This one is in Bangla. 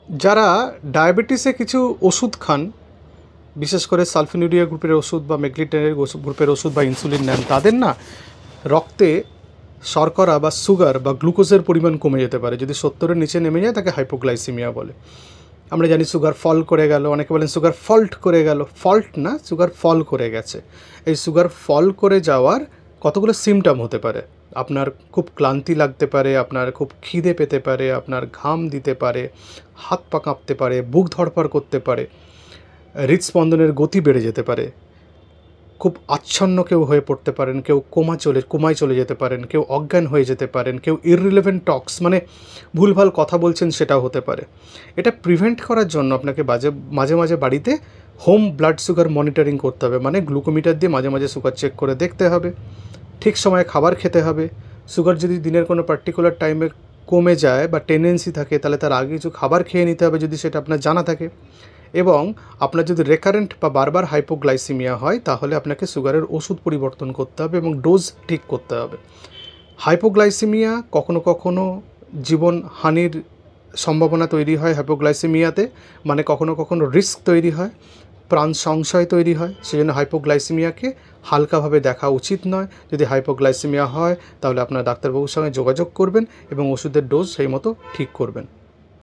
যারা ডায়াবেটিসে কিছু ওষুধ খান, বিশেষ করে সালফিনিউরিয়া গ্রুপের ওষুধ বা মেগলিটেনের গ্রুপের ওষুধ বা ইনসুলিন নেন, তাদের না রক্তে শর্করা বা সুগার বা গ্লুকোজের পরিমাণ কমে যেতে পারে। যদি 70-এর নিচে নেমে যায় তাকে হাইপোগ্লাইসিমিয়া বলে। আমরা জানি সুগার ফল করে গেল, অনেকে বলেন সুগার ফল্ট করে গেল। ফল্ট না, সুগার ফল করে গেছে। এই সুগার ফল করে যাওয়ার কতগুলো সিমটম হতে পারে। আপনার খুব ক্লান্তি লাগতে পারে, আপনার খুব খিদে পেতে পারে, আপনার ঘাম দিতে পারে, হাত পা কাঁপতে পারে, বুক ধড়ফড় করতে পারে, হৃদস্পন্দনের গতি বেড়ে যেতে পারে, খুব আচ্ছন্ন কেউ হয়ে পড়তে পারেন, কেউ কোমায় চলে যেতে পারেন, কেউ অজ্ঞান হয়ে যেতে পারেন, কেউ ইররিলেভেন্ট টক্স মানে ভুলভাল কথা বলছেন সেটাও হতে পারে। এটা প্রিভেন্ট করার জন্য আপনাকে মাঝে মাঝে বাড়িতে হোম ব্লাড সুগার মনিটরিং করতে হবে। মানে গ্লুকোমিটার দিয়ে মাঝে মাঝে সুগার চেক করে দেখতে হবে, ঠিক সময়ে খাবার খেতে হবে। সুগার যদি দিনের কোনো পার্টিকুলার টাইমে কমে যায় বা টেন্ডেন্সি থাকে, তাহলে তার আগে কিছু খাবার খেয়ে নিতে হবে যদি সেটা আপনার জানা থাকে। এবং আপনার যদি রেকারেন্ট বা বারবার হাইপোগ্লাইসিমিয়া হয়, তাহলে আপনাকে সুগারের ওষুধ পরিবর্তন করতে হবে এবং ডোজ ঠিক করতে হবে। হাইপোগ্লাইসিমিয়া কখনো কখনো জীবনহানির সম্ভাবনা তৈরি হয় হাইপোগ্লাইসিমিয়াতে, মানে কখনো কখনো রিস্ক তৈরি হয়, প্রাণ সংশয় তৈরি হয়। সেজন্য হাইপোগ্লাইসিমিয়াকে হালকাভাবে দেখা উচিত নয়। যদি হাইপোগ্লাইসিমিয়া হয় তাহলে আপনার ডাক্তারবাবুর সঙ্গে যোগাযোগ করবেন এবং ওষুধের ডোজ সেই মতো ঠিক করবেন।